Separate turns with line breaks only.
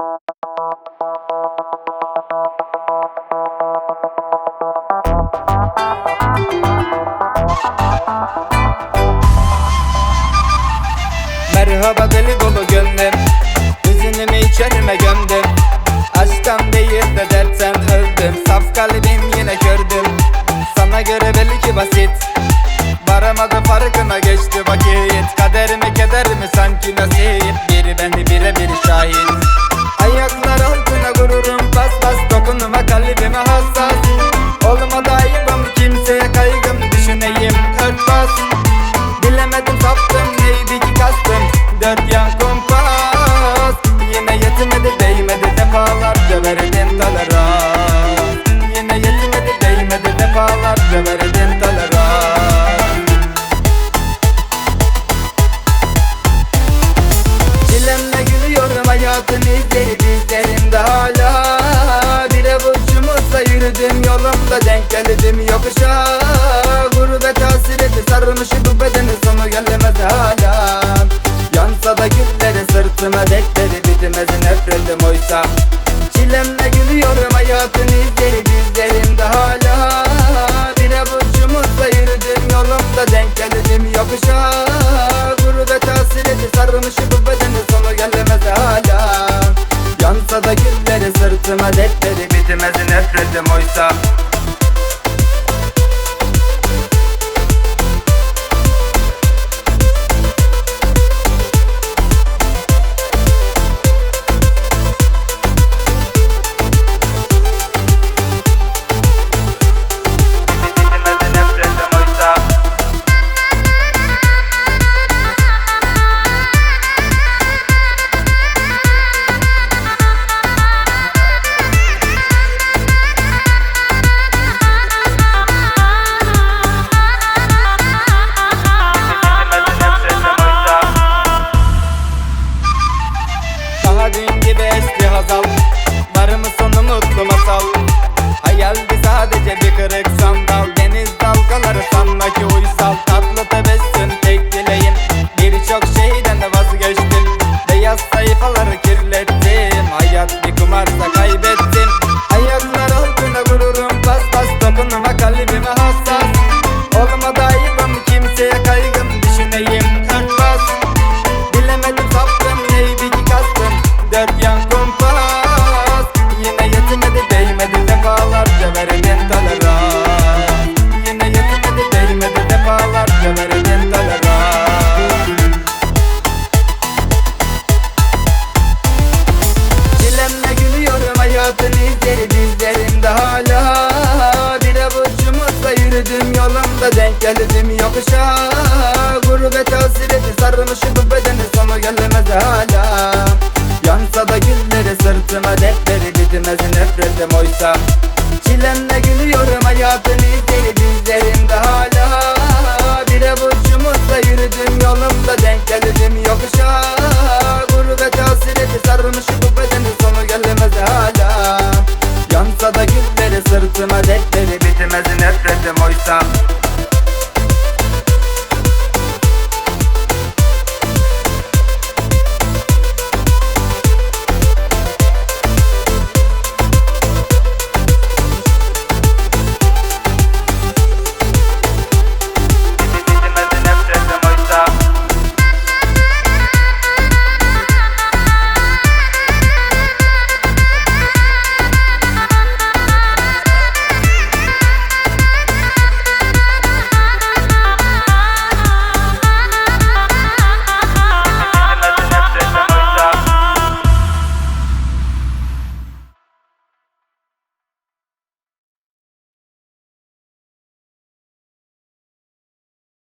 Merhaba deli dolu gönlüm, hüznümü içerime gömdüm. Aşktan değil de dertten öldüm. Saf kalbim yine kördüm. Sana göre belki basit, varamadı farkına geçti vakit. Kaderimi kederimi sanki nasip, biri beni birebir şahit. Ayaklar altına gururum bas bas, dokunma kalbime hassas. Olmadı ayıbım kimseye kaygım, düşüneyim örtbas. Bilemedim saptım neydi ki kastım, dört yan kumpas. Yine yetmedi değmedi defalarca verdin tolerans. Yine yetmedi değmedi defalarca verdin tolerans. Çilemle gülüyorum hayatın izleri dizlerimde hala. Bir avucumuzla yürüdüm yolumda, denk geldim yokuşa. Gurbet hasreti sarmış bu bedenin, sonu gelemez hala. Yansa da gülleri sırtıma dekleri, bitmez nefretim oysa. Çilemle gülüyorum hayatın izleri dizlerimde hala. Bir avucumuzla yürüdüm yolumda, denk geldim yokuşa. Gurbet hasreti sarmış bu bedenin, sonu gelemez hala. Yansa da gülleri sırtıma dekleri, bitmez nefretim oysa. Dün gibi eski hazal, var mı sonu mutlu masal? Hayaldi sadece bir kırık sandal, deniz dalgaları sanma ki uysal. Tatlı tebessüm tek dileğim, birçok şeyden de vazgeçtim. Beyaz sayfaları kirlettim, hayat bir kumarsa kaybettim. Ayaklar altına gururum bas bas, dokunma kalbime hassas. Olmadı ayıbım kimseye kaygım, düşüneyim örtbas. Bilemedim saptım neydi ki kastım, dört yan kumpas. Yine yetmedi değmedi defalarca verdin tolerans. Yine yetmedi değmedi defalarca verdin tolerans. Çilemle gülüyorum hayatın izleri dizlerimde hala. Bir avucumuzla yürüdüm yolumda, denk geldim yokuşa. Gurbet hasreti sarmış bu bedenin, sonu gelemez hala. Yansa da gülleri sırtıma dekleri, bitmez nefretim oysa. Çilemle gülüyorum hayatın izleri dizlerimde hala. Bir avucumuzla yürüdüm yolumda, denk geldim yokuşa. Gurbet hasreti sarmış bu bedenin, sonu gelemez hala. Yansa da gülleri sırtıma dekleri, bitmez nefretim oysa.